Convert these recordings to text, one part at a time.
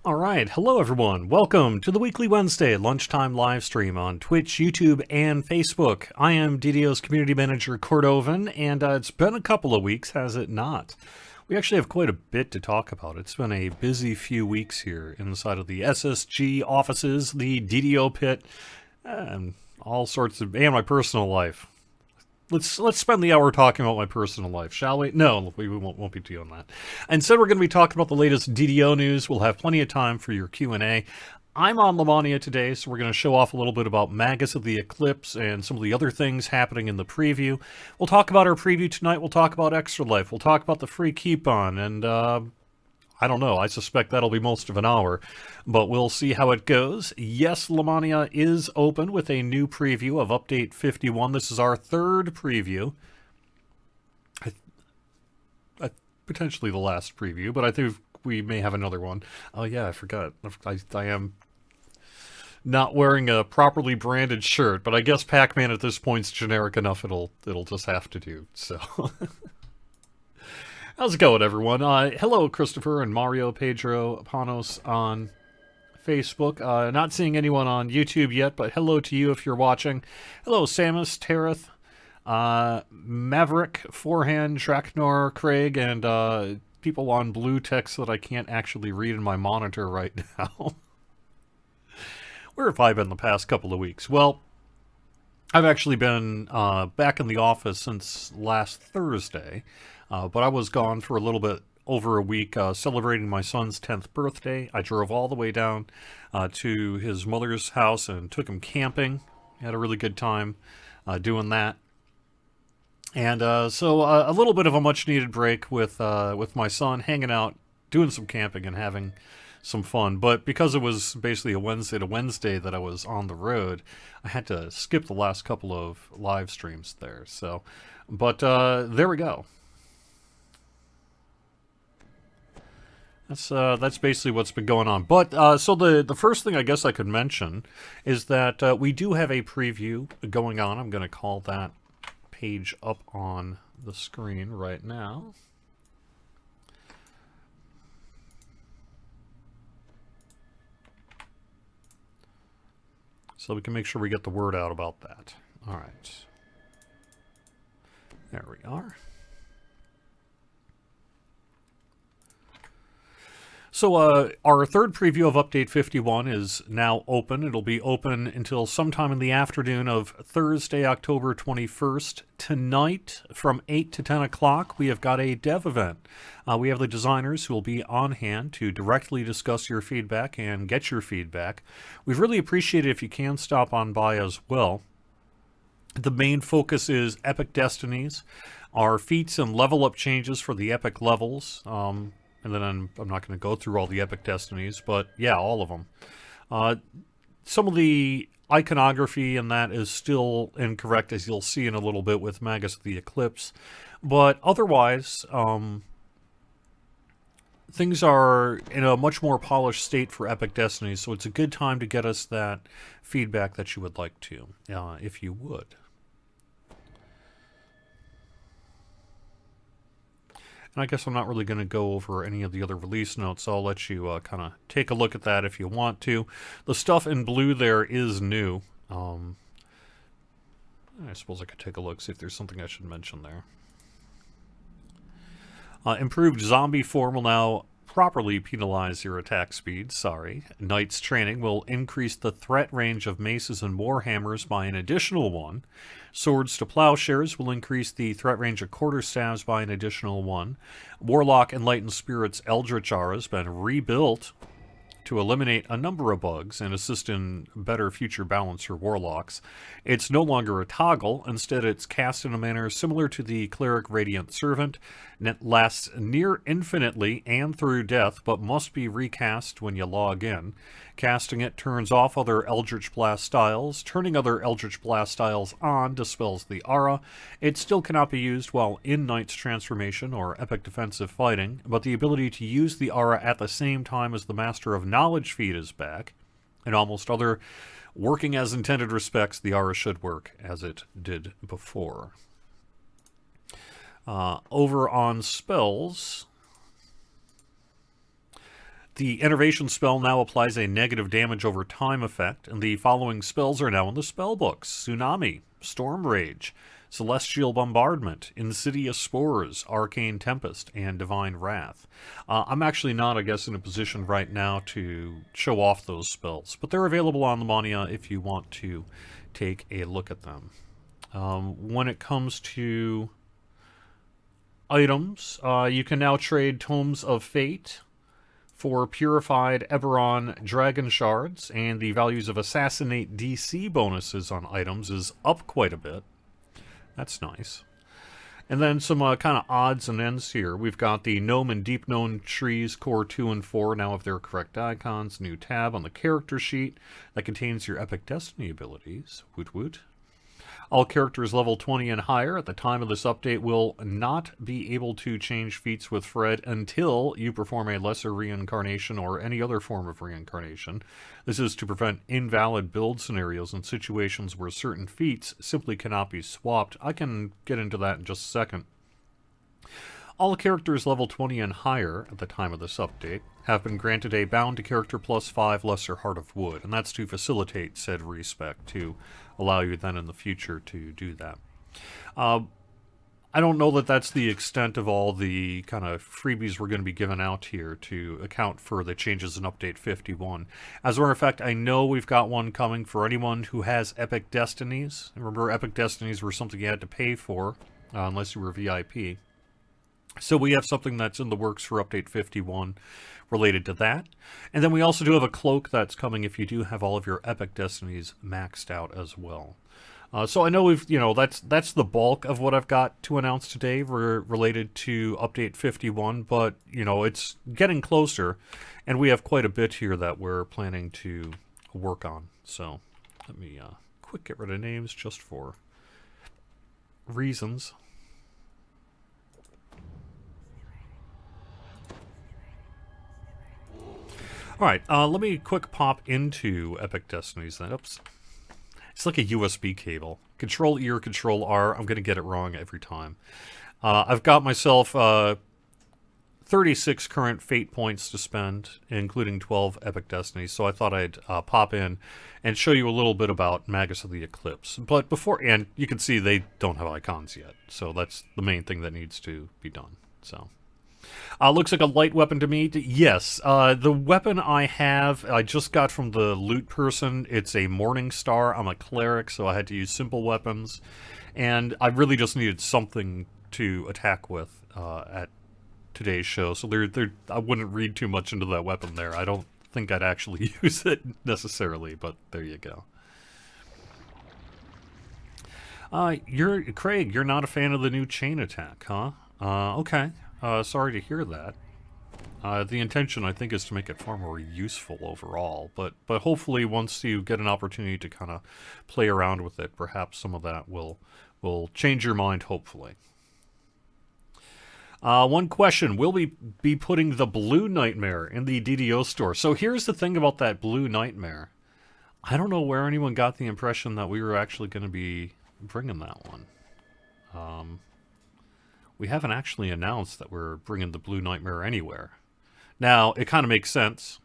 All right, hello everyone. Welcome to the weekly Wednesday lunchtime live stream on Twitch, YouTube, and Facebook. I am DDO's community manager, Cordovan, and it's been a couple of weeks, has it not? We actually have quite a bit to talk about. It's been a busy few weeks here inside of the SSG offices, the DDO pit, and all sorts of, and my personal life. Let's spend the hour talking about my personal life, shall we? No, we won't be doing that. Instead, we're going to be talking about the latest DDO news. We'll have plenty of time for your Q&A. I'm on Lamannia today, so we're going to show off a little bit about Magus of the Eclipse and some of the other things happening in the preview. We'll talk about our preview tonight. We'll talk about Extra Life. We'll talk about the free coupon, and I don't know. I suspect that'll be most of an hour, but we'll see how it goes. Yes, Lamannia is open with a new preview of Update 51. This is our third preview. Potentially the last preview, but I think we may have another one. Oh yeah, I forgot. I am not wearing a properly branded shirt, but I guess Pac-Man at this point's generic enough it'll just have to do, so... How's it going, everyone? Hello, Christopher and Mario Pedro Panos on Facebook. Not seeing anyone on YouTube yet, but hello to you if you're watching. Hello, Samus, Tereth, Maverick, Forehand, Draknor, Craig, and people on blue text that I can't actually read in my monitor right now. Where have I been the past couple of weeks? Well, I've actually been back in the office since last Thursday. But I was gone for a little bit over a week celebrating my son's 10th birthday. I drove all the way down to his mother's house and took him camping. Had a really good time doing that. And so a little bit of a much-needed break with my son, hanging out, doing some camping and having some fun. But because it was basically a Wednesday to Wednesday that I was on the road, I had to skip the last couple of live streams there. So, but there we go. That's basically what's been going on. But so the first thing I guess I could mention is that we do have a preview going on. I'm going to call that page up on the screen right now. So we can make sure we get the word out about that. All right. There we are. So our third preview of Update 51 is now open. It'll be open until sometime in the afternoon of Thursday, October 21st. Tonight, from 8 to 10 o'clock, we have got a dev event. We have the designers who will be on hand to directly discuss your feedback and get your feedback. We'd really appreciate it if you can stop on by as well. The main focus is Epic Destinies, our feats and level up changes for the Epic levels. And then I'm not going to go through all the Epic Destinies, but yeah, all of them. Some of the iconography in that is still incorrect, as you'll see in a little bit with Magus of the Eclipse. But otherwise, things are in a much more polished state for Epic Destinies, so it's a good time to get us that feedback that you would like to, if you would. And I guess I'm not really going to go over any of the other release notes, so I'll let you kind of take a look at that if you want to. The stuff in blue there is new. I suppose I could take a look, see if there's something I should mention there. Improved zombie form will now properly penalize your attack speed. Sorry. Knight's training will increase the threat range of maces and warhammers by an additional 1. Swords to plowshares will increase the threat range of quarterstaves by an additional 1. Warlock Enlightened Spirit's Eldritch Aura has been rebuilt to eliminate a number of bugs and assist in better future balance for warlocks. It's no longer a toggle, instead it's cast in a manner similar to the Cleric Radiant Servant, and it lasts near infinitely and through death, but must be recast when you log in. Casting it turns off other Eldritch Blast styles. Turning other Eldritch Blast styles on dispels the aura. It still cannot be used while in Knight's Transformation or Epic Defensive Fighting, but the ability to use the aura at the same time as the Master of Knowledge feat is back. In almost other working as intended respects, the aura should work as it did before. Over on spells, The Enervation spell now applies a negative damage over time effect, and the following spells are now in the spellbooks: Tsunami, Storm Rage, Celestial Bombardment, Insidious Spores, Arcane Tempest, and Divine Wrath. I'm actually not, I guess, in a position right now to show off those spells, but they're available on Lamannia if you want to take a look at them. When it comes to items, you can now trade Tomes of Fate for Purified Eberron Dragon Shards, and the values of Assassinate DC bonuses on items is up quite a bit. That's nice. And then some kind of odds and ends here. We've got the Gnome and Deep Gnome Trees Core 2 and 4 now have their correct icons. New tab on the character sheet that contains your Epic Destiny abilities. Woot woot. All characters level 20 and higher at the time of this update will not be able to change feats with Fred until you perform a lesser reincarnation or any other form of reincarnation. This is to prevent invalid build scenarios in situations where certain feats simply cannot be swapped. I can get into that in just a second. All characters level 20 and higher at the time of this update have been granted a bound to character +5 lesser Heart of Wood, and that's to facilitate said respec, to allow you then in the future to do that. I don't know that that's the extent of all the kind of freebies we're going to be giving out here to account for the changes in Update 51. As a matter of fact, I know we've got one coming for anyone who has Epic Destinies. Remember, Epic Destinies were something you had to pay for, unless you were VIP. So we have something that's in the works for Update 51 related to that. And then we also do have a cloak that's coming if you do have all of your Epic Destinies maxed out as well. So I know we've, that's the bulk of what I've got to announce today related to Update 51, but, it's getting closer, and we have quite a bit here that we're planning to work on. So let me quick get rid of names just for reasons. Alright, let me quick pop into Epic Destinies then. Oops. It's like a USB cable. Control-E, Control-R. I'm going to get it wrong every time. I've got myself 36 current Fate points to spend, including 12 Epic Destinies, so I thought I'd pop in and show you a little bit about Magus of the Eclipse. But before, and you can see they don't have icons yet, so that's the main thing that needs to be done. So, looks like a light weapon to me. Yes, the weapon I have, I just got from the loot person. It's a Morning Star. I'm a cleric, so I had to use simple weapons, and I really just needed something to attack with at today's show. So I wouldn't read too much into that weapon there. I don't think I'd actually use it necessarily, but there you go. Craig, you're not a fan of the new chain attack, huh? Okay. Sorry to hear that. The intention, I think, is to make it far more useful overall, but hopefully once you get an opportunity to kind of play around with it, perhaps some of that will change your mind, hopefully. One question, will we be putting the Blue Nightmare in the DDO store? So here's the thing about that Blue Nightmare. I don't know where anyone got the impression that we were actually going to be bringing that one. We haven't actually announced that we're bringing the Blue Nightmare anywhere. Now, it kind of makes sense.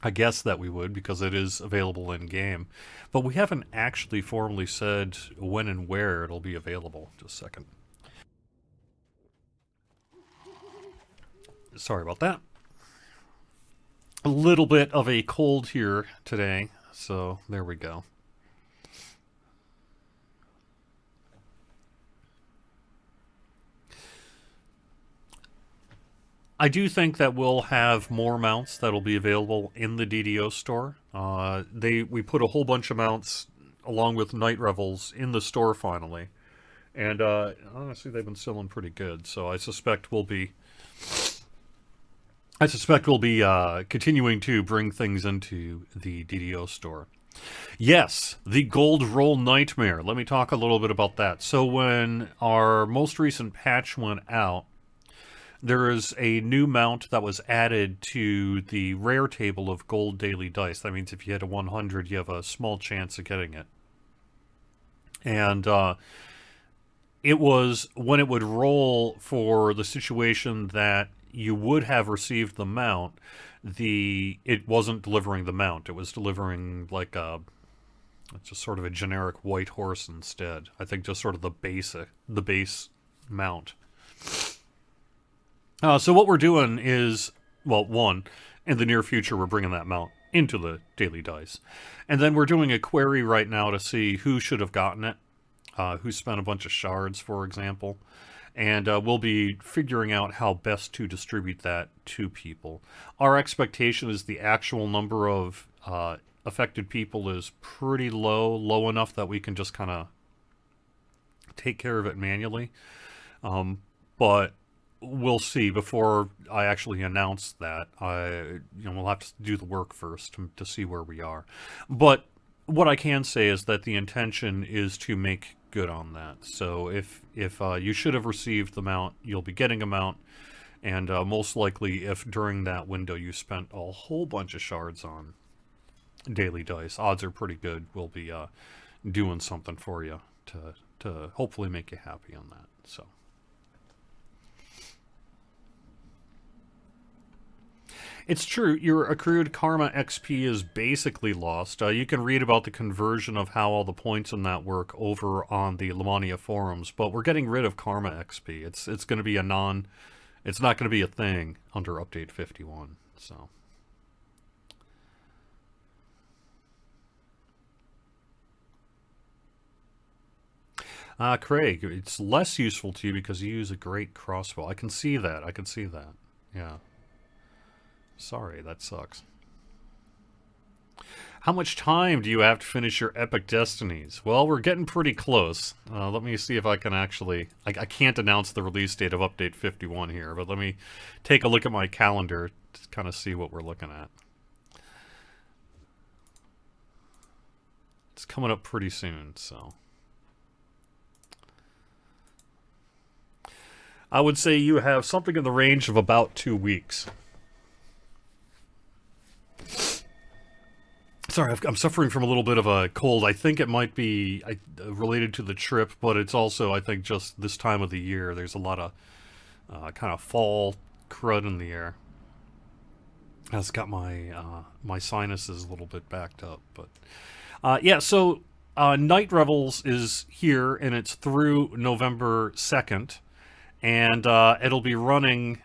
I guess that we would, because it is available in-game. But we haven't actually formally said when and where it'll be available. Just a second. Sorry about that. A little bit of a cold here today, so there we go. I do think that we'll have more mounts that'll be available in the DDO store. We put a whole bunch of mounts along with Night Revels in the store finally, and honestly, they've been selling pretty good. So I suspect we'll be continuing to bring things into the DDO store. Yes, the Gold Roll Nightmare. Let me talk a little bit about that. So when our most recent patch went out, there is a new mount that was added to the rare table of gold daily dice. That means if you hit a 100, you have a small chance of getting it. And it was when it would roll for the situation that you would have received the mount, it wasn't delivering the mount. It was delivering like just sort of a generic white horse instead. I think just sort of the base mount. So what we're doing is, well, one, in the near future, we're bringing that mount into the daily dice. And then we're doing a query right now to see who should have gotten it, who spent a bunch of shards, for example. And we'll be figuring out how best to distribute that to people. Our expectation is the actual number of affected people is pretty low enough that we can just kind of take care of it manually. But we'll see before I actually announce that. We'll have to do the work first to see where we are. But what I can say is that the intention is to make good on that. So if you should have received the mount, you'll be getting a mount. And most likely, if during that window you spent a whole bunch of shards on daily dice, odds are pretty good we'll be doing something for you to hopefully make you happy on that. So. It's true, your accrued karma XP is basically lost. You can read about the conversion of how all the points in that work over on the Lamannia forums, but we're getting rid of karma XP. It's going to be it's not going to be a thing under update 51, so. Craig, it's less useful to you because you use a great crossbow. I can see that. Yeah. Sorry, that sucks. How much time do you have to finish your epic destinies? Well, we're getting pretty close. Let me see if I can actually... I can't announce the release date of Update 51 here, but let me take a look at my calendar to kind of see what we're looking at. It's coming up pretty soon, so... I would say you have something in the range of about 2 weeks. Sorry, I'm suffering from a little bit of a cold. I think it might be related to the trip, but it's also, I think, just this time of the year. There's a lot of kind of fall crud in the air. That's got my my sinuses a little bit backed up. But yeah, so Night Revels is here, and it's through November 2nd. And it'll be running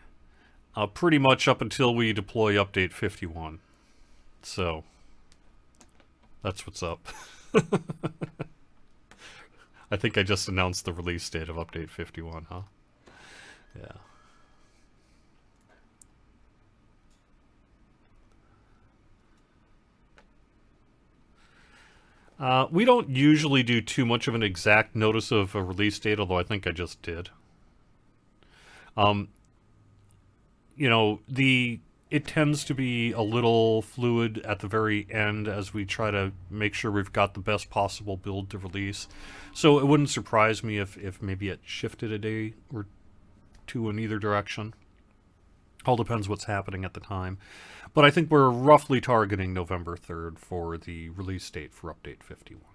pretty much up until we deploy Update 51. So... that's what's up. I think I just announced the release date of Update 51, huh? Yeah. We don't usually do too much of an exact notice of a release date, although I think I just did. It tends to be a little fluid at the very end as we try to make sure we've got the best possible build to release. So it wouldn't surprise me if maybe it shifted a day or two in either direction. All depends what's happening at the time. But I think we're roughly targeting November 3rd for the release date for Update 51.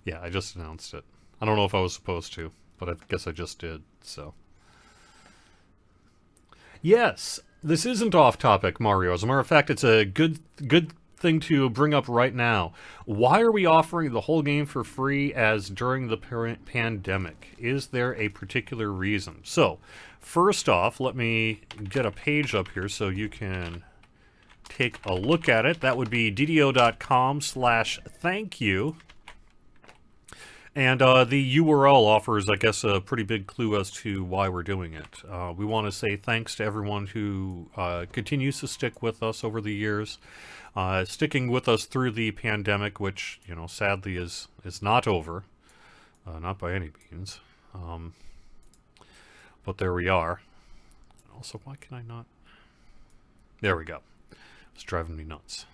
Yeah, I just announced it. I don't know if I was supposed to, but I guess I just did, so. Yes, this isn't off topic, Mario. As a matter of fact, it's a good thing to bring up right now. Why are we offering the whole game for free as during the pandemic? Is there a particular reason? So, first off, let me get a page up here so you can take a look at it. That would be ddo.com/thankyou. And the URL offers, I guess, a pretty big clue as to why we're doing it. We want to say thanks to everyone who continues to stick with us over the years, sticking with us through the pandemic, which, sadly is not over, not by any means. But there we are. Also, why can I not? There we go. It's driving me nuts.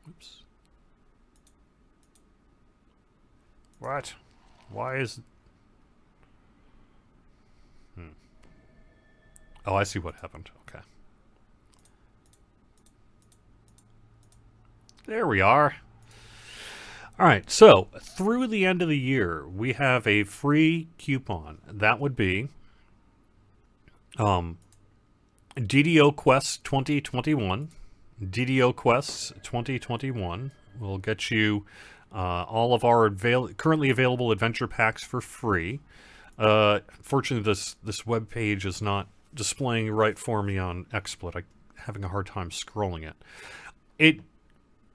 Oops. What? Why is... Oh, I see what happened. Okay. There we are. All right, so through the end of the year, we have a free coupon. That would be DDO Quest 2021. DDO Quests 2021 will get you all of our currently available adventure packs for free. Fortunately, this web page is not displaying right for me on XSplit. I'm having a hard time scrolling it. It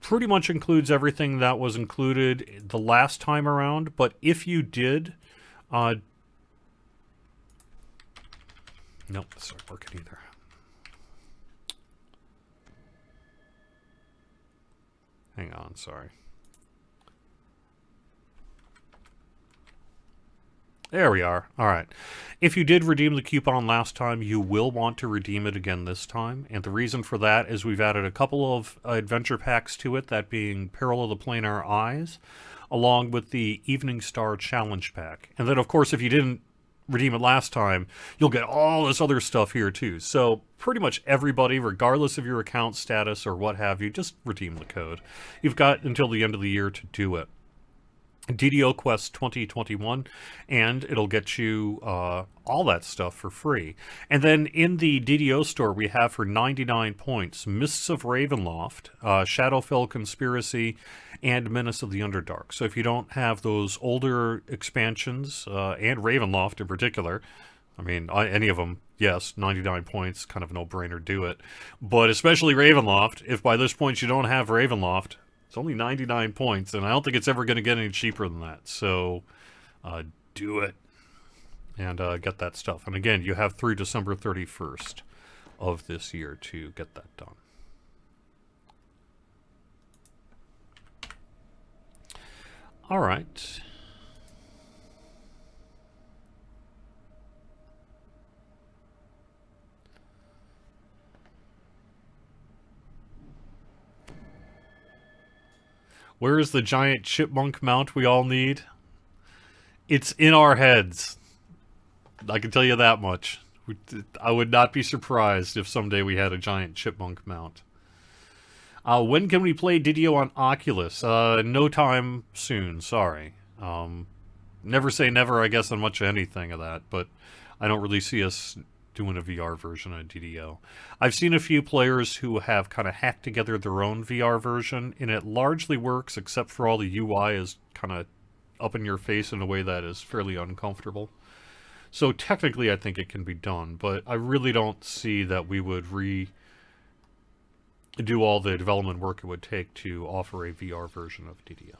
pretty much includes everything that was included the last time around, but if you did... nope, that's not working either. Hang on, sorry. There we are. All right. If you did redeem the coupon last time, you will want to redeem it again this time. And the reason for that is we've added a couple of adventure packs to it, that being Peril of the Planar Eyes, along with the Evening Star Challenge Pack. And then, of course, if you didn't redeem it last time, you'll get all this other stuff here, too. So pretty much everybody, regardless of your account status or what have you, just redeem the code. You've got until the end of the year to do it. DDO Quest 2021, and it'll get you all that stuff for free. And then in the DDO store, we have for 99 points Mists of Ravenloft, Shadowfell Conspiracy, and Menace of the Underdark. So if you don't have those older expansions, and Ravenloft in particular, I mean, any of them, yes, 99 points, kind of a no-brainer, do it. But especially Ravenloft, if by this point you don't have Ravenloft, it's only 99 points, and I don't think it's ever going to get any cheaper than that. So, do it and get that stuff. And again, you have through December 31st of this year to get that done. All right. Where is the giant chipmunk mount we all need? It's in our heads. I can tell you that much. I would not be surprised if someday we had a giant chipmunk mount. When can we play Didio on Oculus? No time soon, sorry. Never say never, I guess, on much of anything of that, but I don't really see us doing a VR version of DDO. I've seen a few players who have kind of hacked together their own VR version, and it largely works, except for all the UI is kind of up in your face in a way that is fairly uncomfortable. So technically I think it can be done, but I really don't see that we would do all the development work it would take to offer a VR version of DDO.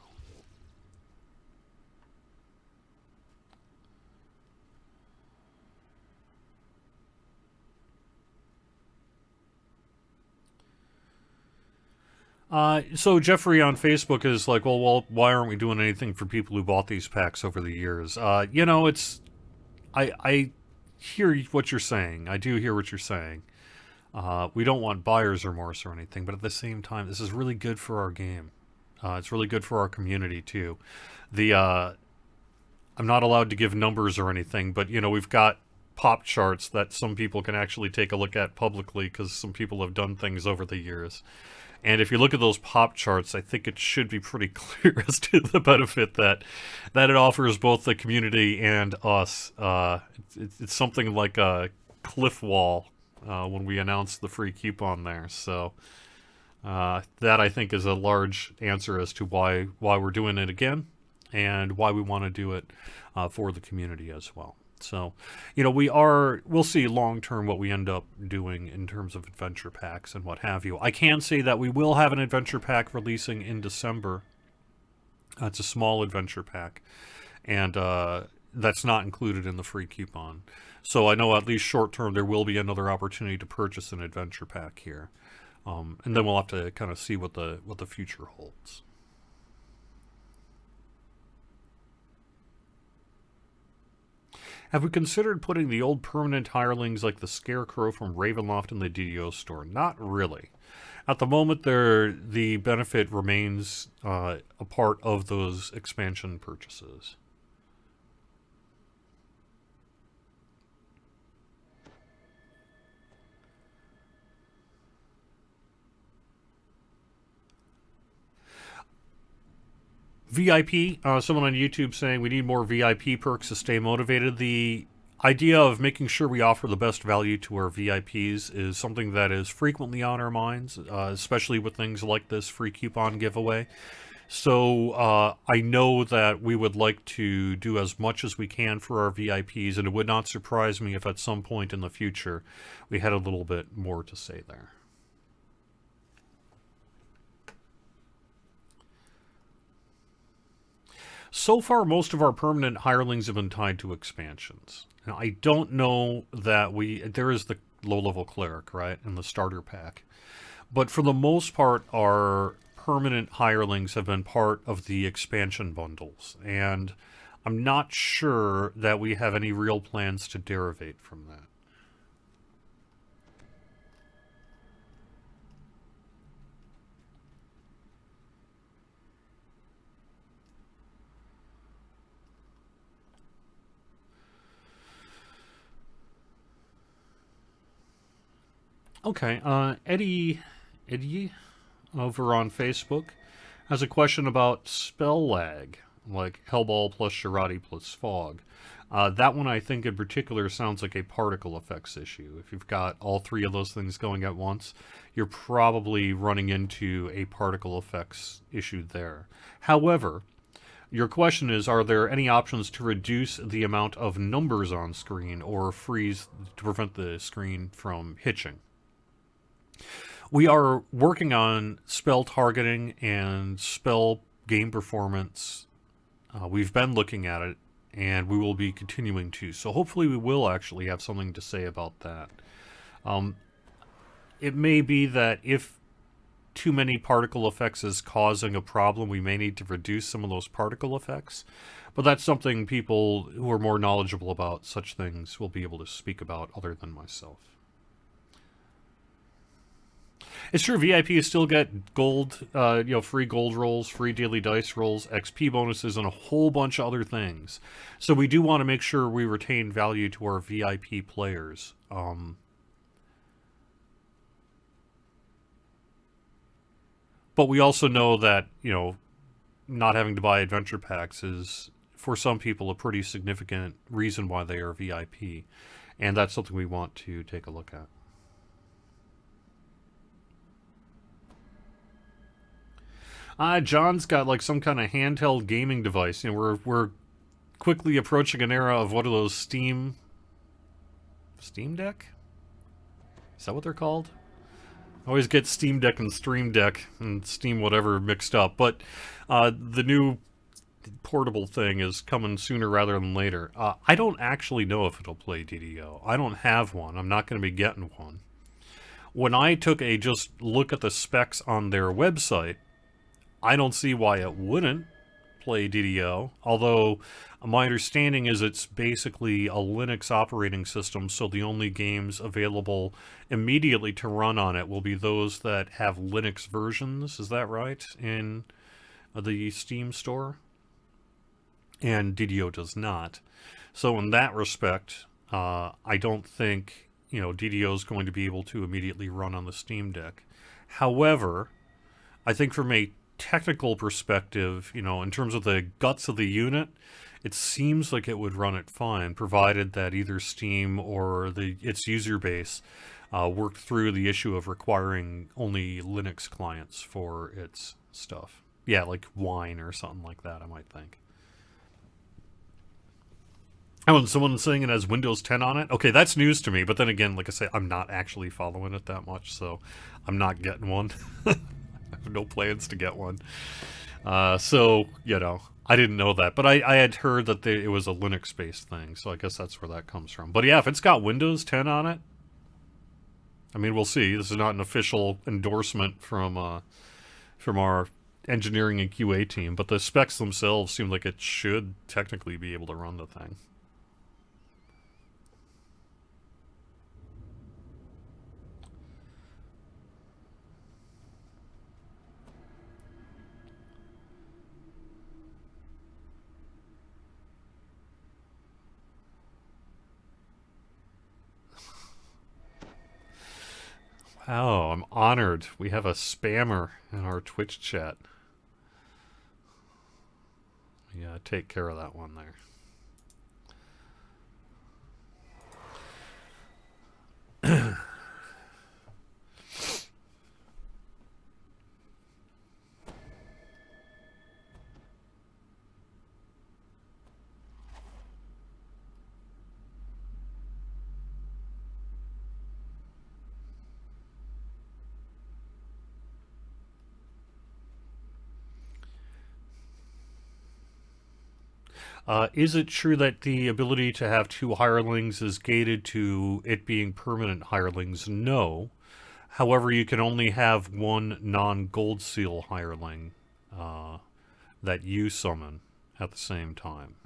So Jeffrey on Facebook is like, well, why aren't we doing anything for people who bought these packs over the years? You know, I hear what you're saying. I do hear what you're saying. We don't want buyer's remorse or anything, but at the same time, this is really good for our game. It's really good for our community too. I'm not allowed to give numbers or anything, but you know, we've got pop charts that some people can actually take a look at publicly because some people have done things over the years. And if you look at those pop charts, I think it should be pretty clear as to the benefit that it offers both the community and us. It's something like a cliff wall when we announced the free coupon there. So that, I think, is a large answer as to why we're doing it again and why we want to do it for the community as well. So, you know, we'll see long term what we end up doing in terms of adventure packs and what have you. I can say that we will have an adventure pack releasing in December. It's a small adventure pack, and that's not included in the free coupon. So I know at least short term there will be another opportunity to purchase an adventure pack here, and then we'll have to kind of see what the future holds. Have we considered putting the old permanent hirelings like the Scarecrow from Ravenloft in the DDO store? Not really. At the moment, the benefit remains a part of those expansion purchases. VIP, someone on YouTube saying we need more VIP perks to stay motivated. The idea of making sure we offer the best value to our VIPs is something that is frequently on our minds, especially with things like this free coupon giveaway. So I know that we would like to do as much as we can for our VIPs, and it would not surprise me if at some point in the future we had a little bit more to say there. So far, most of our permanent hirelings have been tied to expansions. Now, I don't know that there is the low-level cleric, right, in the starter pack. But for the most part, our permanent hirelings have been part of the expansion bundles. And I'm not sure that we have any real plans to derivate from that. Okay, Eddie over on Facebook has a question about spell lag, like Hellball plus Sharati plus Fog. That one I think in particular sounds like a particle effects issue. If you've got all three of those things going at once, you're probably running into a particle effects issue there. However, your question is, are there any options to reduce the amount of numbers on screen or freeze to prevent the screen from hitching? We are working on spell targeting and spell game performance. We've been looking at it, and we will be continuing to. So hopefully we will actually have something to say about that. It may be that if too many particle effects is causing a problem, we may need to reduce some of those particle effects. But that's something people who are more knowledgeable about such things will be able to speak about other than myself. It's true, VIPs still get gold, free gold rolls, free daily dice rolls, XP bonuses, and a whole bunch of other things. So we do want to make sure we retain value to our VIP players. But we also know that, not having to buy adventure packs is, for some people, a pretty significant reason why they are VIP. And that's something we want to take a look at. John's got like some kind of handheld gaming device. We're quickly approaching an era of what are those Steam Deck? Is that what they're called? I always get Steam Deck and Stream Deck and Steam whatever mixed up. But the new portable thing is coming sooner rather than later. I don't actually know if it'll play DDO. I don't have one. I'm not going to be getting one. When I took a just look at the specs on their website, I don't see why it wouldn't play DDO, although my understanding is it's basically a Linux operating system, so the only games available immediately to run on it will be those that have Linux versions, is that right, in the Steam store? And DDO does not. So in that respect, I don't think, DDO is going to be able to immediately run on the Steam Deck. However, I think from a technical perspective, in terms of the guts of the unit, it seems like it would run it fine, provided that either Steam or its user base worked through the issue of requiring only Linux clients for its stuff. Yeah, like Wine or something like that, I might think. Oh, and someone's saying it has Windows 10 on it? Okay, that's news to me, but then again, like I say, I'm not actually following it that much, so I'm not getting one. I have no plans to get one. So, I didn't know that. But I had heard that it was a Linux-based thing, so I guess that's where that comes from. But yeah, if it's got Windows 10 on it, I mean, we'll see. This is not an official endorsement from our engineering and QA team, but the specs themselves seem like it should technically be able to run the thing. Oh, I'm honored. We have a spammer in our Twitch chat. Yeah, take care of that one there. Is it true that the ability to have two hirelings is gated to it being permanent hirelings? No. However, you can only have one non-gold seal hireling that you summon at the same time.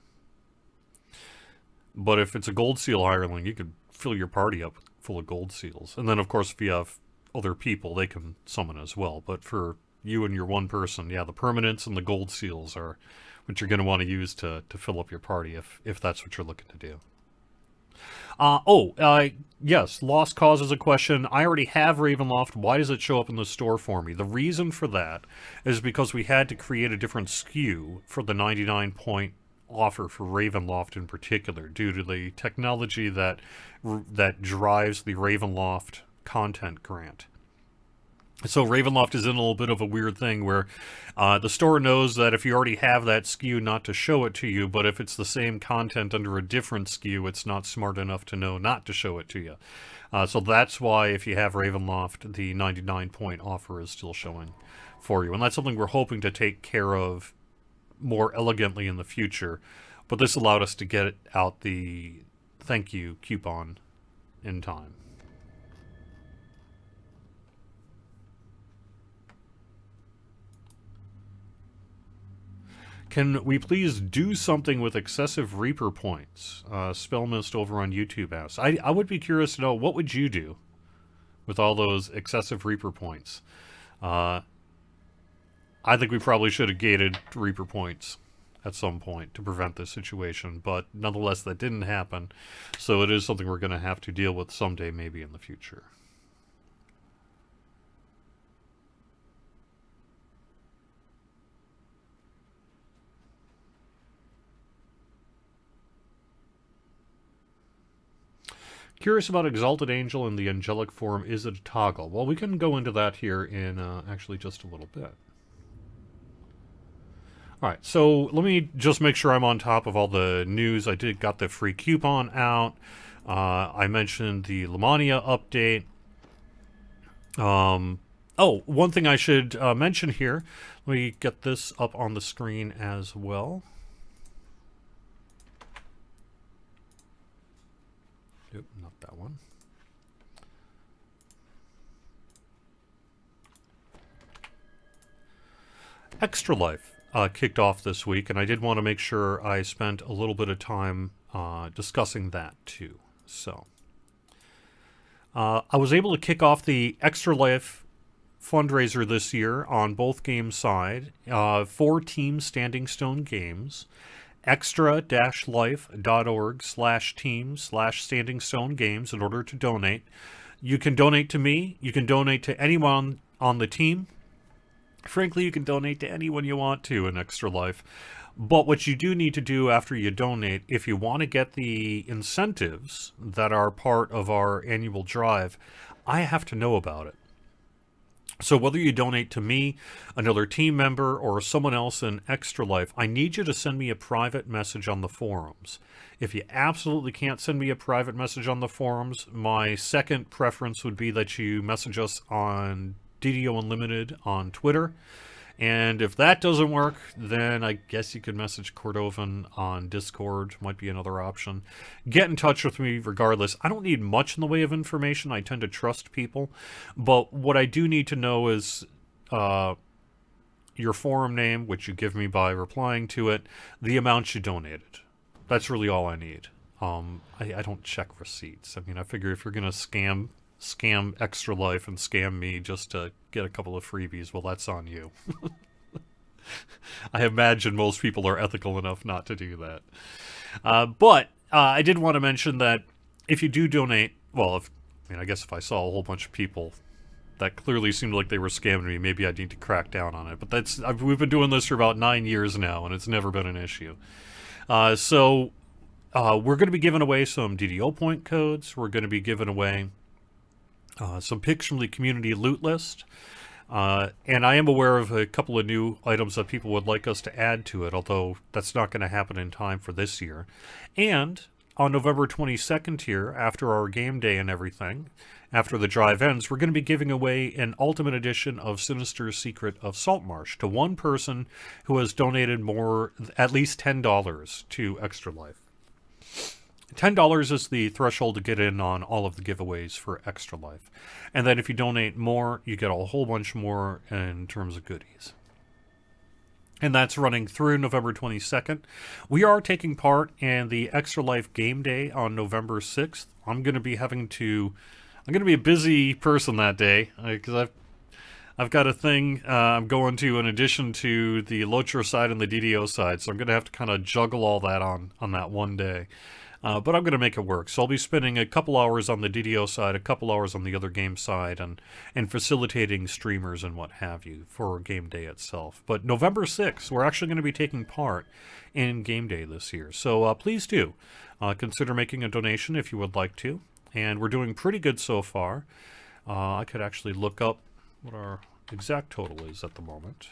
But if it's a gold seal hireling, you could fill your party up full of gold seals. And then, of course, if you have other people, they can summon as well. But for you and your one person, yeah, the permanents and the gold seals are what you're going to want to use to fill up your party if that's what you're looking to do. Yes, Lost Cause is a question. I already have Ravenloft. Why does it show up in the store for me? The reason for that is because we had to create a different SKU for the 99 point offer for Ravenloft in particular, due to the technology that drives the Ravenloft content grant. So Ravenloft is in a little bit of a weird thing where the store knows that if you already have that SKU not to show it to you, but if it's the same content under a different SKU, it's not smart enough to know not to show it to you. So that's why if you have Ravenloft, the 99 point offer is still showing for you. And that's something we're hoping to take care of more elegantly in the future. But this allowed us to get out the thank you coupon in time. Can we please do something with excessive Reaper points? Spellmist over on YouTube asks. I would be curious to know, what would you do with all those excessive Reaper points? I think we probably should have gated Reaper points at some point to prevent this situation, but nonetheless that didn't happen, so it is something we're going to have to deal with someday, maybe in the future. Curious about Exalted Angel and the Angelic Form. Is it a toggle? Well, we can go into that here in actually just a little bit. Alright, so let me just make sure I'm on top of all the news. I got the free coupon out. I mentioned the Lamannia update. One thing I should mention here. Let me get this up on the screen as well. Nope, not that one. Extra Life kicked off this week, and I did want to make sure I spent a little bit of time discussing that too. So, I was able to kick off the Extra Life fundraiser this year on both game side for Team Standing Stone Games. extra-life.org/team/Standing Stone Games in order to donate. You can donate to me. You can donate to anyone on the team. Frankly, you can donate to anyone you want to in Extra Life. But what you do need to do after you donate, if you want to get the incentives that are part of our annual drive, I have to know about it. So whether you donate to me, another team member, or someone else in Extra Life, I need you to send me a private message on the forums. If you absolutely can't send me a private message on the forums, my second preference would be that you message us on DDO Unlimited on Twitter. And if that doesn't work, then I guess you could message Cordovan on Discord. Might be another option. Get in touch with me regardless. I don't need much in the way of information. I tend to trust people. But what I do need to know is your forum name, which you give me by replying to it, the amount you donated. That's really all I need. I don't check receipts. I mean, I figure if you're going to scam Extra Life and scam me just to get a couple of freebies, well, that's on you. I imagine most people are ethical enough not to do that. But I did want to mention that if you do donate, well, I guess if I saw a whole bunch of people that clearly seemed like they were scamming me. Maybe I need to crack down on it. But we've been doing this for about 9 years now, and it's never been an issue. So we're going to be giving away some DDO point codes. We're going to be giving away some picks from the community loot list. And I am aware of a couple of new items that people would like us to add to it, although that's not going to happen in time for this year. And on November 22nd here, after our game day and everything, after the drive ends, we're going to be giving away an Ultimate Edition of Sinister's Secret of Saltmarsh to one person who has donated at least $10 to Extra Life. $10 is the threshold to get in on all of the giveaways for Extra Life. And then if you donate more, you get a whole bunch more in terms of goodies. And that's running through November 22nd. We are taking part in the Extra Life Game Day on November 6th. I'm going to be a busy person that day, because I've got a thing I'm going to in addition to the Lotra side and the DDO side, so I'm going to have to kind of juggle all that on that one day. But I'm going to make it work. So I'll be spending a couple hours on the DDO side, a couple hours on the other game side, and facilitating streamers and what have you for game day itself. But November 6th, we're actually going to be taking part in game day this year. So please do consider making a donation if you would like to. And we're doing pretty good so far. I could actually look up what our exact total is at the moment.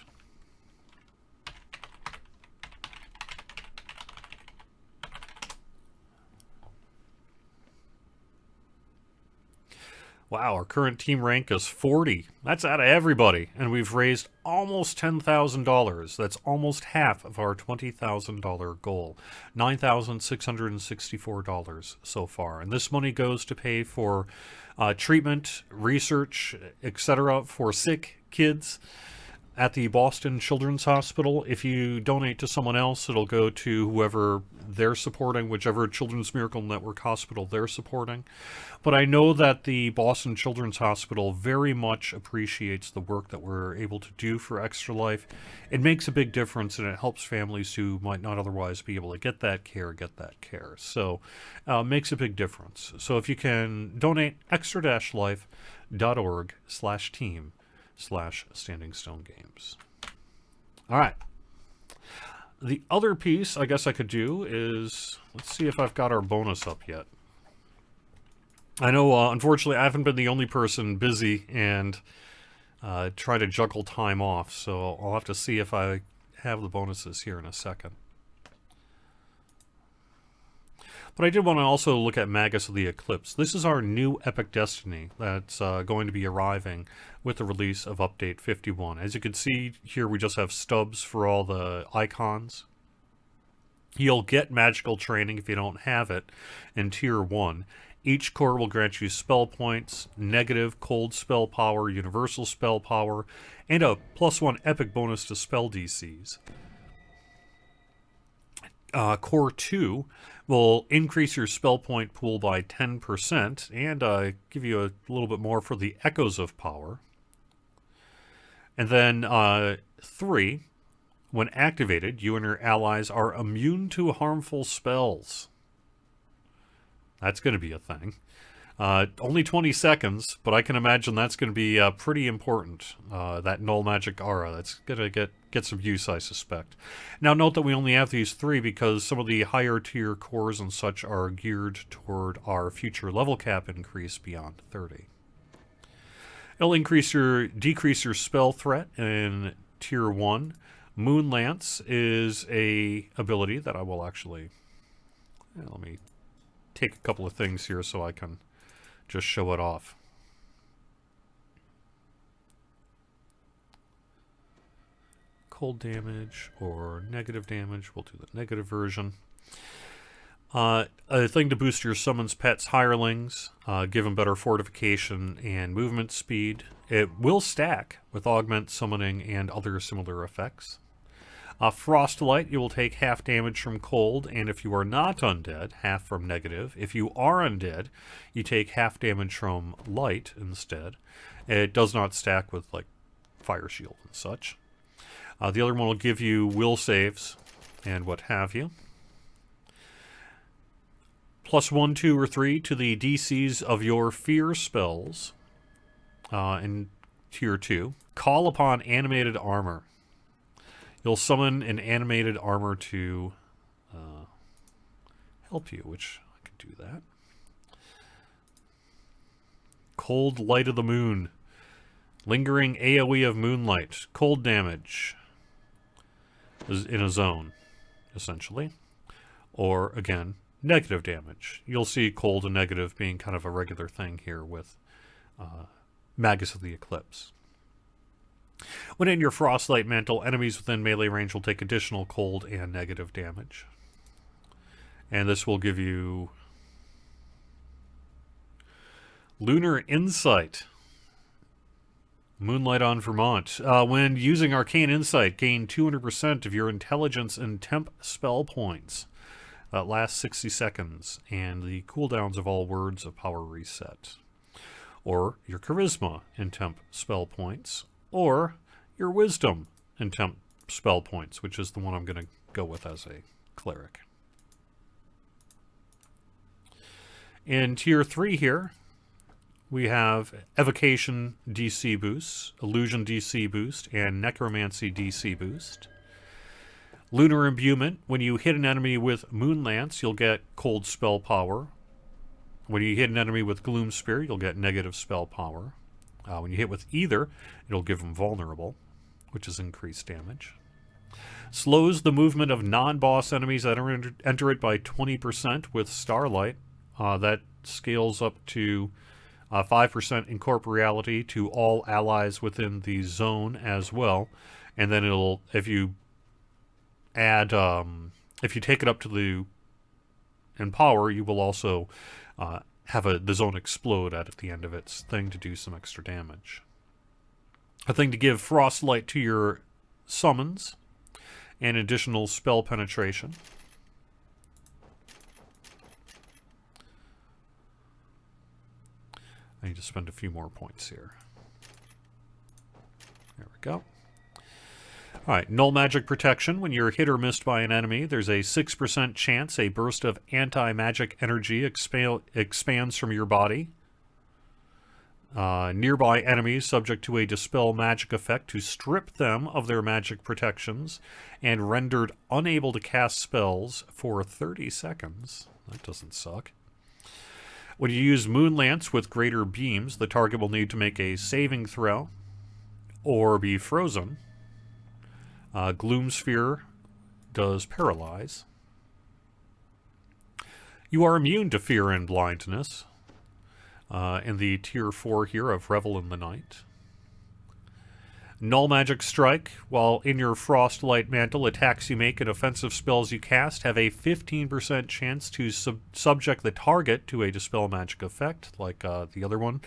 Wow, our current team rank is 40. That's out of everybody. And we've raised almost $10,000. That's almost half of our $20,000 goal. $9,664 so far. And this money goes to pay for treatment, research, etc. for sick kids at the Boston Children's Hospital. If you donate to someone else, it'll go to whoever they're supporting, whichever Children's Miracle Network hospital they're supporting. But I know that the Boston Children's Hospital very much appreciates the work that we're able to do for Extra Life. It makes a big difference, and it helps families who might not otherwise be able to get that care. So makes a big difference. So if you can donate, extra-life.org/team/Standing Stone Games. All right. The other piece I guess I could do is, let's see if I've got our bonus up yet. I know, unfortunately, I haven't been the only person busy and try to juggle time off, so I'll have to see if I have the bonuses here in a second. But I did want to also look at Magus of the Eclipse. This is our new Epic Destiny that's going to be arriving with the release of Update 51. As you can see here, we just have stubs for all the icons. You'll get magical training if you don't have it in Tier 1. Each core will grant you spell points, negative cold spell power, universal spell power, and a +1 epic bonus to spell DCs. Core 2 will increase your spell point pool by 10% and give you a little bit more for the Echoes of Power. And then 3, when activated, you and your allies are immune to harmful spells. That's going to be a thing. Only 20 seconds, but I can imagine that's going to be pretty important. That null magic aura, that's going to get some use, I suspect. Now note that we only have these 3 because some of the higher tier cores and such are geared toward our future level cap increase beyond 30. It'll decrease your spell threat in Tier 1. Moon Lance is a ability that I will actually... let me take a couple of things here so I can just show it off. Cold damage or negative damage. We'll do the negative version. A thing to boost your summons pets hirelings, give them better fortification and movement speed. It will stack with augment summoning and other similar effects. Frostlight, you will take half damage from cold, and if you are not undead, half from negative. If you are undead, you take half damage from light instead. It does not stack with, like, fire shield and such. The other one will give you will saves and what have you. +1, 2, or 3 to the DCs of your fear spells. And Tier 2. Call upon animated armor. You'll summon an animated armor to help you, which I could do that. Cold Light of the Moon. Lingering AoE of Moonlight. Cold damage is in a zone, essentially. Or, again, negative damage. You'll see cold and negative being kind of a regular thing here with Magus of the Eclipse. When in your Frostlight Mantle, enemies within melee range will take additional cold and negative damage. And this will give you Lunar Insight. Moonlight on Vermont. When using Arcane Insight, gain 200% of your Intelligence and Temp spell points. That lasts 60 seconds, and the cooldowns of all words of power reset. Or your Charisma and Temp spell points. Or your Wisdom and Temp spell points, which is the one I'm going to go with as a cleric. In Tier 3 here, we have Evocation DC boost, Illusion DC boost, and Necromancy DC boost. Lunar Imbuement. When you hit an enemy with Moonlance, you'll get cold spell power. When you hit an enemy with Gloom Spear, you'll get negative spell power. When you hit with either, it'll give them vulnerable, which is increased damage. Slows the movement of non-boss enemies that enter it by 20% with Starlight. That scales up to 5% incorporeality to all allies within the zone as well. And then it'll, if you add, if you take it up to the Empower, you will also have the zone explode at the end of its thing to do some extra damage. A thing to give Frostlight to your summons, and additional spell penetration. I need to spend a few more points here. There we go. Alright, Null Magic Protection. When you're hit or missed by an enemy, there's a 6% chance a burst of anti-magic energy expands from your body. Nearby enemies subject to a Dispel magic effect to strip them of their magic protections and rendered unable to cast spells for 30 seconds. That doesn't suck. When you use Moonlance with greater beams, the target will need to make a saving throw or be frozen. Gloom Sphere does paralyze. You are immune to fear and blindness. In the Tier 4 here of Revel in the Night. Null Magic Strike. While in your Frostlight Mantle, attacks you make and offensive spells you cast have a 15% chance to subject the target to a Dispel magic effect, like the other one,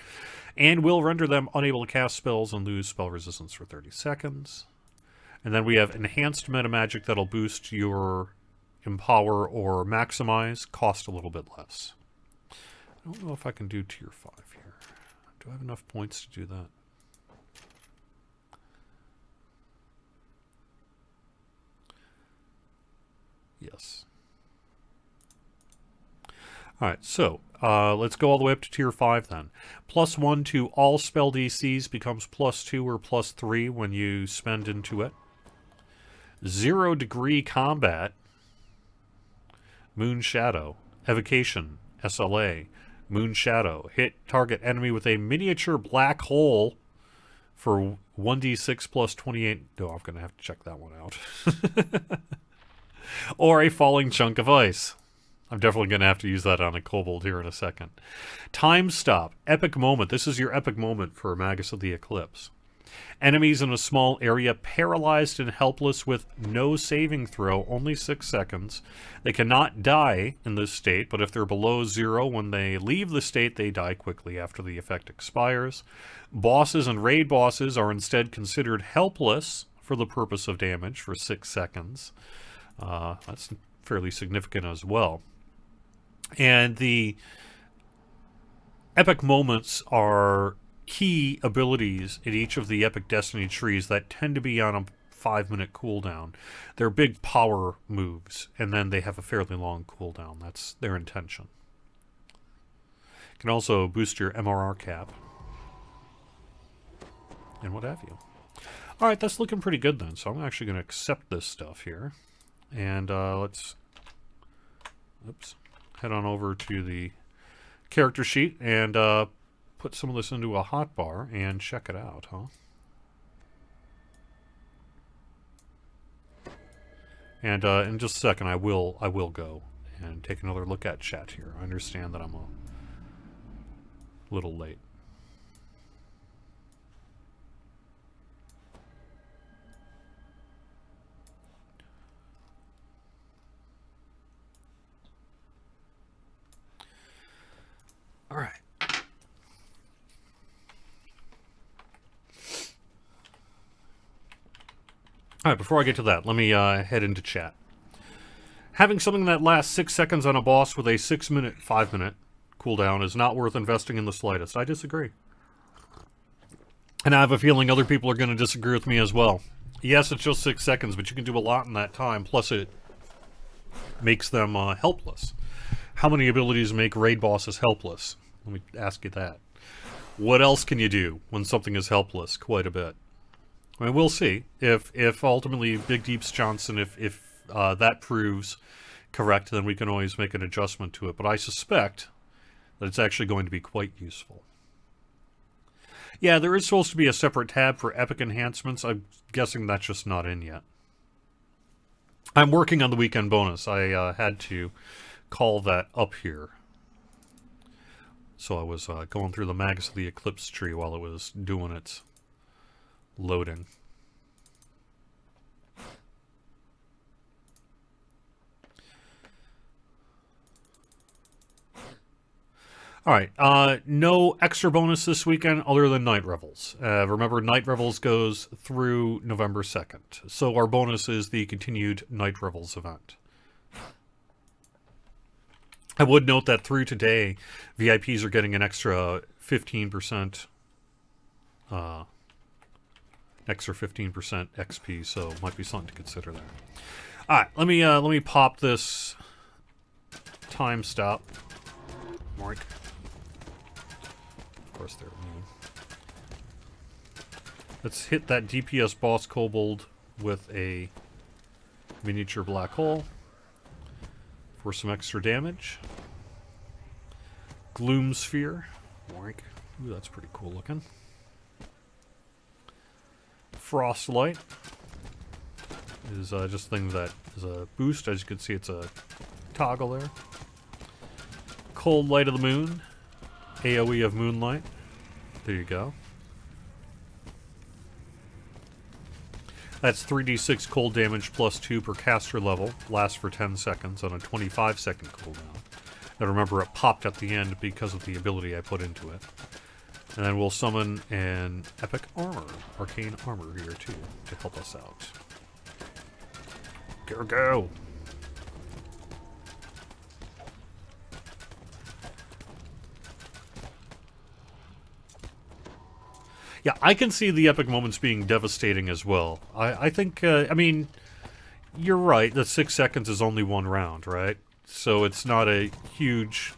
and will render them unable to cast spells and lose spell resistance for 30 seconds. And then we have Enhanced Meta Magic that'll boost your Empower or Maximize, cost a little bit less. I don't know if I can do Tier 5 here. Do I have enough points to do that? Yes. Alright, so let's go all the way up to Tier 5 then. +1 to all spell DCs becomes +2 or +3 when you spend into it. 0 degree combat. Moon Shadow. Evocation. SLA. Moon Shadow. Hit target enemy with a miniature black hole for 1d6 plus 28. Oh, I'm going to have to check that one out. Or a falling chunk of ice. I'm definitely going to have to use that on a kobold here in a second. Time Stop. Epic Moment. This is your epic moment for Magus of the Eclipse. Enemies in a small area paralyzed and helpless with no saving throw, only 6 seconds. They cannot die in this state, but if they're below 0 when they leave the state, they die quickly after the effect expires. Bosses and raid bosses are instead considered helpless for the purpose of damage for 6 seconds. That's fairly significant as well. And the epic moments are key abilities in each of the Epic Destiny trees that tend to be on a 5-minute cooldown. They're big power moves, and then they have a fairly long cooldown. That's their intention. You can also boost your MRR cap. and what have you. All right, that's looking pretty good then. So I'm actually going to accept this stuff here. And let's head on over to the character sheet and put some of this into a hotbar and check it out, huh? And in just a second, I will go and take another look at chat here. I understand that I'm a little late. All right. All right, before I get to that, let me head into chat. Having something that lasts 6 seconds on a boss with a 5-minute cooldown is not worth investing in the slightest. I disagree. And I have a feeling other people are going to disagree with me as well. Yes, it's just 6 seconds, but you can do a lot in that time, plus it makes them helpless. How many abilities make raid bosses helpless? Let me ask you that. What else can you do when something is helpless? Quite a bit. I mean, we'll see if ultimately Big Deeps Johnson, if that proves correct, then we can always make an adjustment to it. But I suspect that it's actually going to be quite useful. Yeah, there is supposed to be a separate tab for epic enhancements. I'm guessing that's just not in yet. I'm working on the weekend bonus. I had to call that up here. So I was going through the Magus of the Eclipse tree while it was doing its loading. Alright, no extra bonus this weekend other than Night Revels. Remember, Night Revels goes through November 2nd. So our bonus is the continued Night Revels event. I would note that through today, VIPs are getting an extra 15%, XP, so might be something to consider there. All right, let me pop this time stop. Mark. Of course, they're immune. Let's hit that DPS boss kobold with a miniature black hole for some extra damage. Gloom Sphere. Mark. Ooh, that's pretty cool looking. Frostlight is just a thing that is a boost. As you can see, it's a toggle there. Cold Light of the Moon. AoE of Moonlight. There you go. That's 3d6 cold damage plus 2 per caster level. Lasts for 10 seconds on a 25-second cooldown. Now remember, it popped at the end because of the ability I put into it. And then we'll summon an epic armor, arcane armor here too, to help us out. Go! Yeah, I can see the epic moments being devastating as well. I think, I mean, you're right, the 6 seconds is only one round, right? So it's not a huge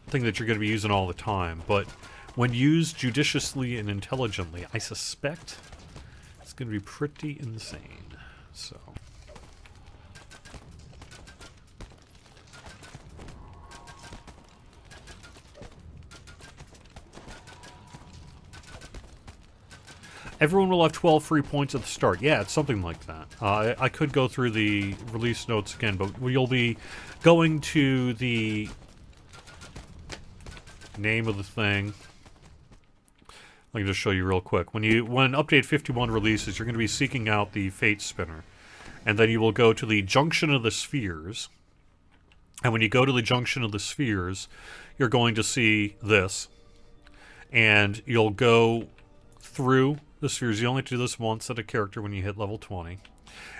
thing that you're going to be using all the time, but when used judiciously and intelligently, I suspect it's going to be pretty insane. So. Everyone will have 12 free points at the start. Yeah, it's something like that. I could go through the release notes again, but you'll be going to the name of the thing. I can just show you real quick. When Update 51 releases, you're going to be seeking out the Fate Spinner. And then you will go to the Junction of the Spheres. And when you go to the Junction of the Spheres, you're going to see this. And you'll go through the spheres. You only do this once at a character when you hit level 20.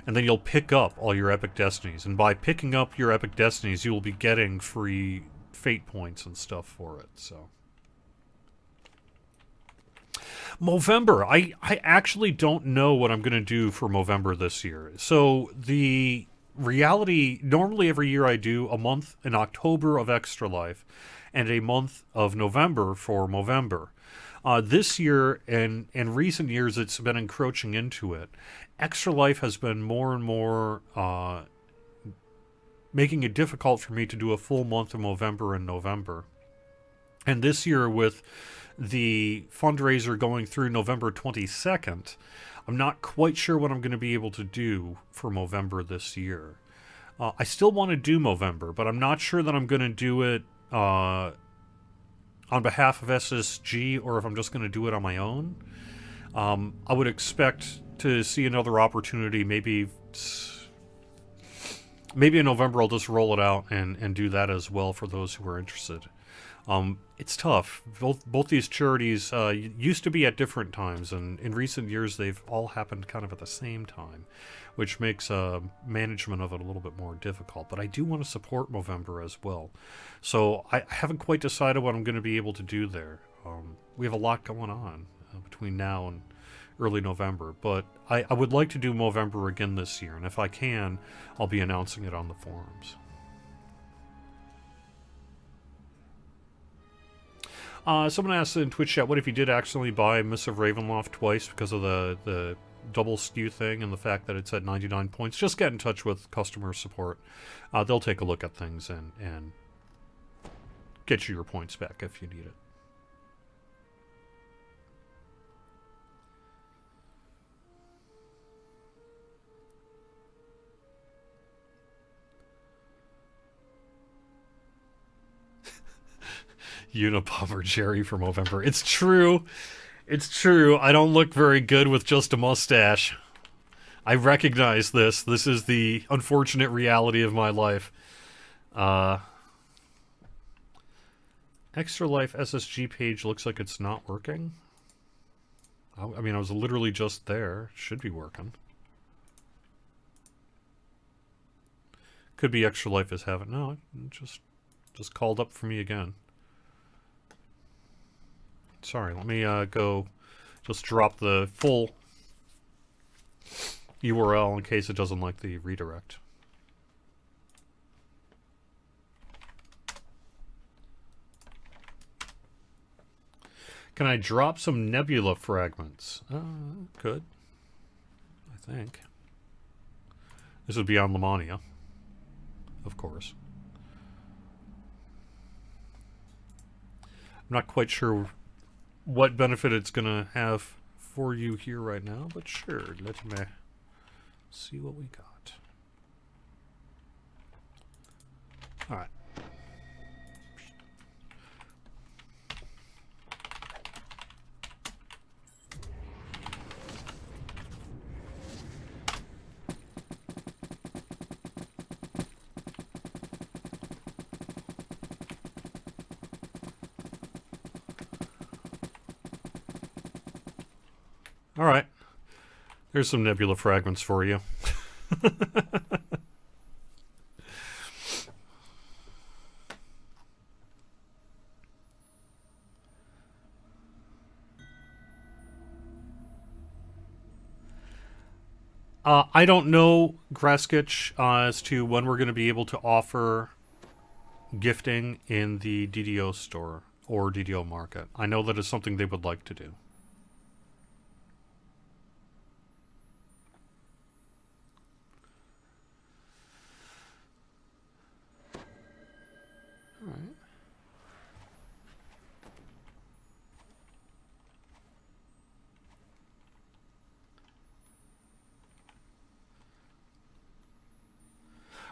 And then you'll pick up all your epic destinies. And by picking up your epic destinies, you will be getting free fate points and stuff for it. So Movember. I actually don't know what I'm going to do for Movember this year. So the reality, normally every year I do a month in October of Extra Life and a month of November for Movember. This year and in recent years, it's been encroaching into it. Extra Life has been more and more making it difficult for me to do a full month of November and November. And this year, with the fundraiser going through November 22nd, I'm not quite sure what I'm going to be able to do for Movember this year. I still want to do Movember, but I'm not sure that I'm going to do it on behalf of SSG or if I'm just going to do it on my own. I would expect to see another opportunity. Maybe in November I'll just roll it out and do that as well for those who are interested. It's tough. Both these charities used to be at different times, and in recent years they've all happened kind of at the same time, which makes management of it a little bit more difficult. But I do want to support Movember as well. So I haven't quite decided what I'm going to be able to do there. We have a lot going on between now and early November, but I would like to do Movember again this year, and if I can, I'll be announcing it on the forums. Someone asked in Twitch chat, what if you did accidentally buy Miss of Ravenloft twice because of the double SKU thing and the fact that it's at 99 points? Just get in touch with customer support. They'll take a look at things and get you your points back if you need it. Unabomber Jerry for Movember. It's true. It's true. I don't look very good with just a mustache. I recognize this. This is the unfortunate reality of my life. Extra Life SSG page looks like it's not working. I mean, I was literally just there. Should be working. Could be Extra Life is having... No, it just called up for me again. Sorry, let me go just drop the full URL in case it doesn't like the redirect. Can I drop some nebula fragments? Could. I think. This would be on Lamannia, of course. I'm not quite sure what benefit it's going to have for you here right now, but sure, let me see what we got. All right. All right. There's some nebula fragments for you. I don't know, Graskitch, as to when we're going to be able to offer gifting in the DDO store or DDO market. I know that is something they would like to do. All right.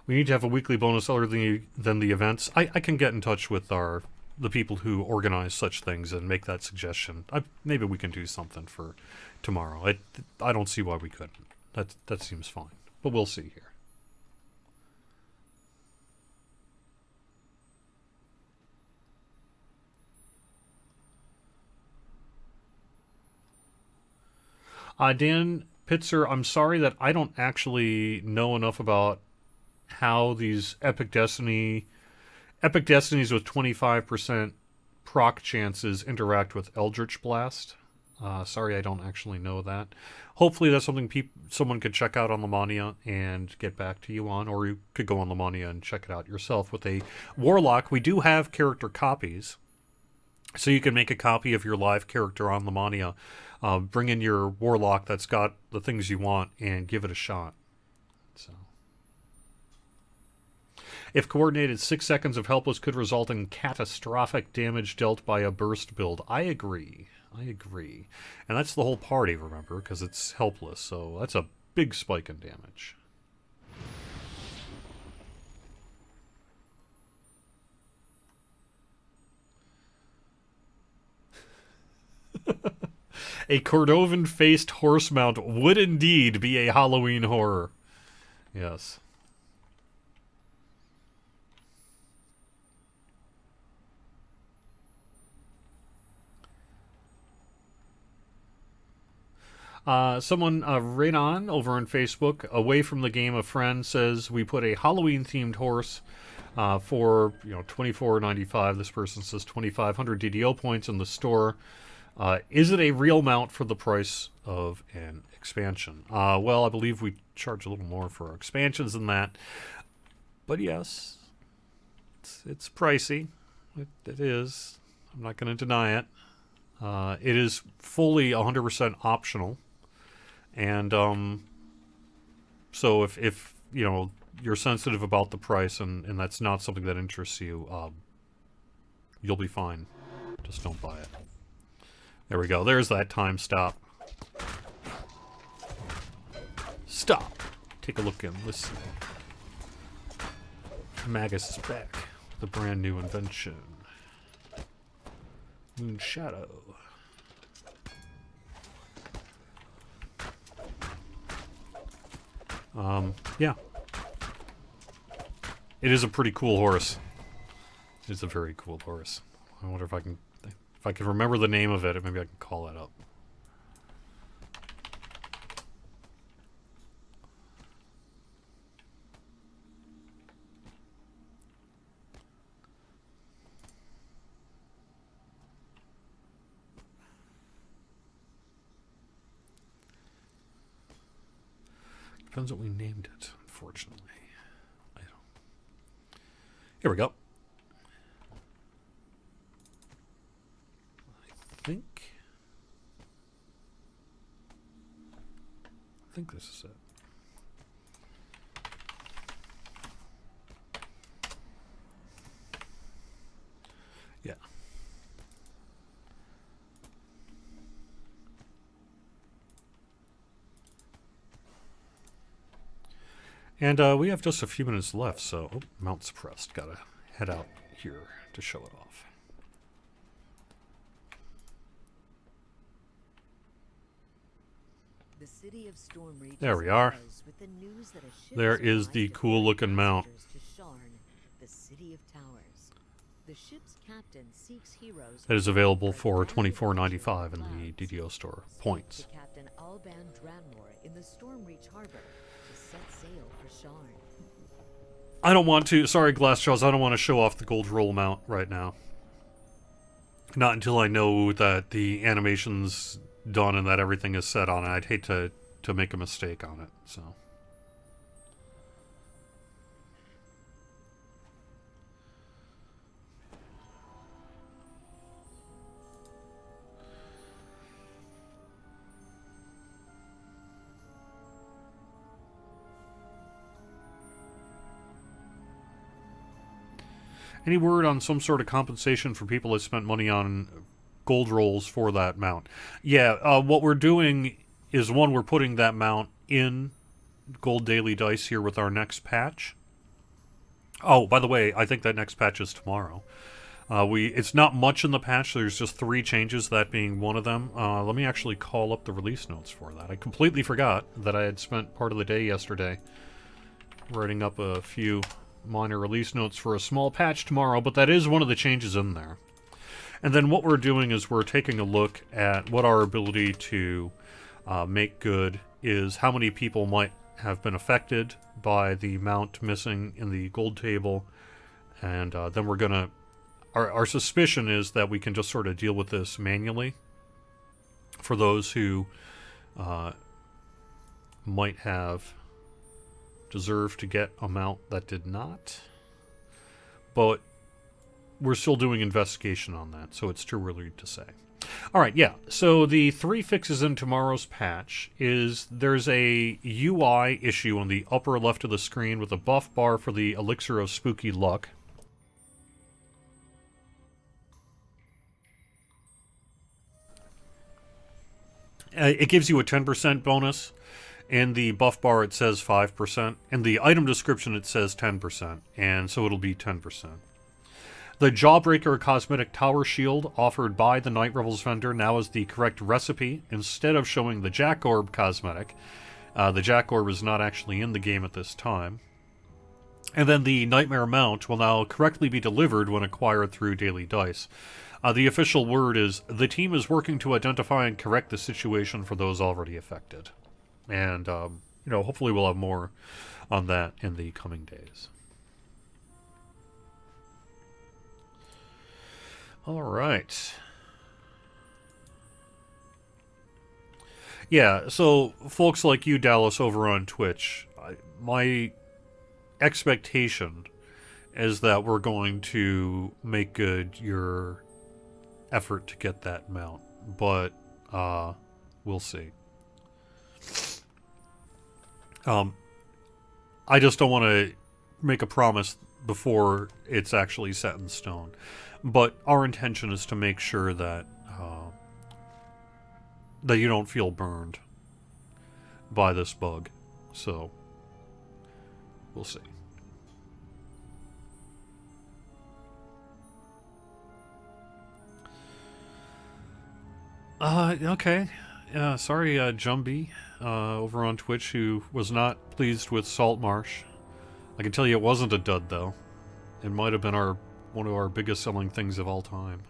We need to have a weekly bonus other than the events. I can get in touch with the people who organize such things and make that suggestion. Maybe we can do something for tomorrow. I don't see why we couldn't. That seems fine. But we'll see here. Dan Pitzer, I'm sorry that I don't actually know enough about how these Epic Destinies with 25% proc chances interact with Eldritch Blast. Sorry, I don't actually know that. Hopefully that's something someone could check out on Lamannia and get back to you on, or you could go on Lamannia and check it out yourself. With a Warlock, we do have character copies So you can make a copy of your live character on Lamannia, bring in your warlock that's got the things you want, and give it a shot. So, if coordinated, 6 seconds of helpless could result in catastrophic damage dealt by a burst build. I agree. I agree. And that's the whole party, remember, because it's helpless. So that's a big spike in damage. A Cordovan-faced horse mount would indeed be a Halloween horror. Yes. Someone, Raynon, over on Facebook, away from the game, a friend says we put a Halloween-themed horse for $24.95. This person says 2,500 DDO points in the store. Is it a real mount for the price of an expansion? Well, I believe we charge a little more for our expansions than that. But yes, it's pricey. It is. I'm not going to deny it. It is fully 100% optional. And so if you're sensitive about the price and that's not something that interests you, you'll be fine. Just don't buy it. There we go. There's that time stop. Stop. Take a look and listen. Magus is back with a brand new invention. Moon Shadow. Yeah. It is a pretty cool horse. It's a very cool horse. I wonder if I can remember the name of it, maybe I can call that up. Depends what we named it, unfortunately. Here we go. I think this is it. Yeah. And we have just a few minutes left, so mount suppressed. Gotta head out here to show it off. The city of Stormreach there we are. With the news that a ship there is the cool looking mount. To Sharn, the city of towers. The ship's captain seeks heroes. That is available for $24.95 in the DDO store. Points. To Captain Alban Dranmore in the Stormreach harbor to set sail for Sharn. I don't want to. Sorry, Glassjaws. I don't want to show off the gold roll mount right now. Not until I know that the animation's done and that everything is set on it. I'd hate to make a mistake on it, so. Any word on some sort of compensation for people that spent money on gold rolls for that mount? Yeah, what we're doing is, one, we're putting that mount in gold daily dice here with our next patch. Oh, by the way, I think that next patch is tomorrow. It's not much in the patch. There's just 3 changes, that being one of them. Let me actually call up the release notes for that. I completely forgot that I had spent part of the day yesterday writing up a few minor release notes for a small patch tomorrow, but that is one of the changes in there. And then what we're doing is we're taking a look at what our ability to make good is, how many people might have been affected by the mount missing in the gold table, and then we're gonna, our suspicion is that we can just sort of deal with this manually for those who might have deserved to get a mount that did not. But we're still doing investigation on that, so it's too early to say. All right, yeah. So the 3 fixes in tomorrow's patch is there's a UI issue on the upper left of the screen with a buff bar for the Elixir of Spooky Luck. It gives you a 10% bonus. In the buff bar, it says 5%. In the item description, it says 10%. And so it'll be 10%. The Jawbreaker Cosmetic Tower Shield offered by the Night Revels vendor now is the correct recipe. Instead of showing the Jack Orb cosmetic, the Jack Orb is not actually in the game at this time. And then the Nightmare Mount will now correctly be delivered when acquired through Daily Dice. The official word is, the team is working to identify and correct the situation for those already affected. And, hopefully we'll have more on that in the coming days. All right. Yeah, so folks like you, Dallas, over on Twitch, my expectation is that we're going to make good your effort to get that mount, but we'll see. I just don't want to make a promise before it's actually set in stone. But our intention is to make sure that that you don't feel burned by this bug. So we'll see. Okay. Sorry, Jumbie, over on Twitch, who was not pleased with Saltmarsh. I can tell you it wasn't a dud, though. It might have been one of our biggest selling things of all time.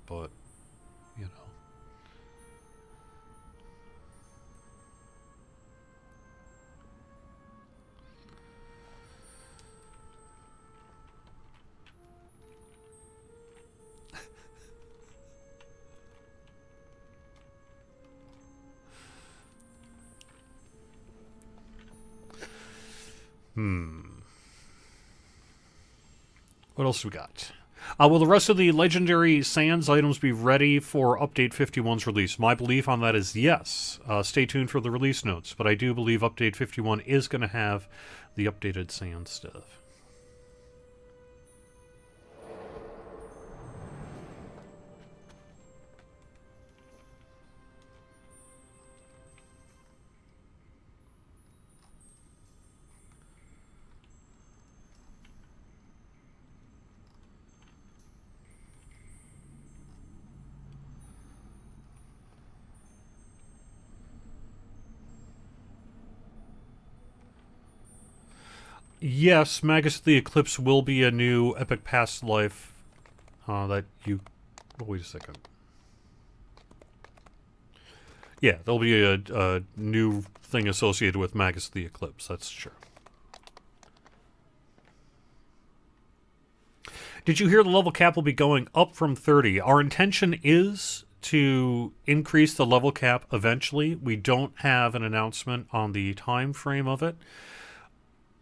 But, you know. What else we got? Will the rest of the Legendary Sands items be ready for Update 51's release? My belief on that is yes. Stay tuned for the release notes, but I do believe Update 51 is going to have the updated Sands stuff. Yes, Magus the Eclipse will be a new Epic Past Life that you... Oh, wait a second. Yeah, there'll be a new thing associated with Magus the Eclipse, that's true. Did you hear the level cap will be going up from 30? Our intention is to increase the level cap eventually. We don't have an announcement on the time frame of it.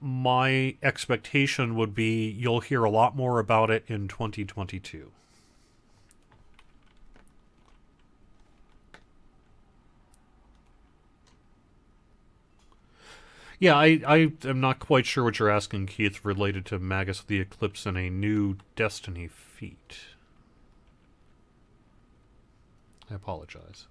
My expectation would be you'll hear a lot more about it in 2022. Yeah, I am not quite sure what you're asking, Keith, related to Magus the Eclipse and a new Destiny feat. I apologize.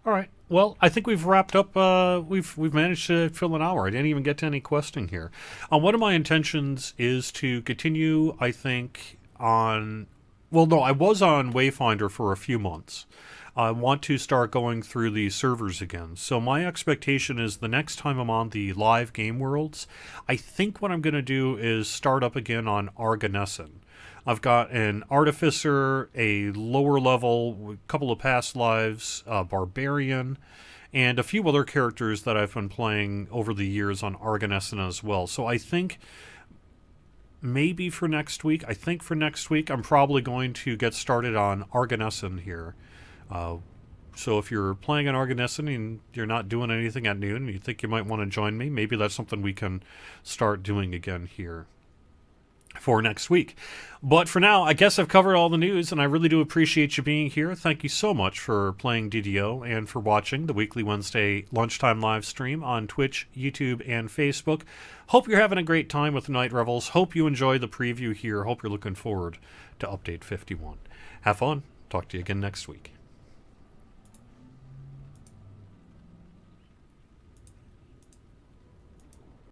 All right. Well, I think we've wrapped up. We've managed to fill an hour. I didn't even get to any questing here. One of my intentions is to continue. I think on. Well, no, I was on Wayfinder for a few months. I want to start going through the servers again. So my expectation is the next time I'm on the live game worlds, I think what I'm going to do is start up again on Arganesson. I've got an Artificer, a lower level, a couple of past lives, Barbarian, and a few other characters that I've been playing over the years on Argonesson as well. So I think maybe for next week, I'm probably going to get started on Argonesson here. So if you're playing an Argonesson and you're not doing anything at noon and you think you might want to join me, maybe that's something we can start doing again here for next week. But for now, I guess I've covered all the news, and I really do appreciate you being here. Thank you so much for playing DDO and for watching the weekly Wednesday lunchtime live stream on Twitch, YouTube, and Facebook. Hope you're having a great time with Night Revels. Hope you enjoy the preview here. Hope you're looking forward to Update 51. Have fun. Talk to you again next week.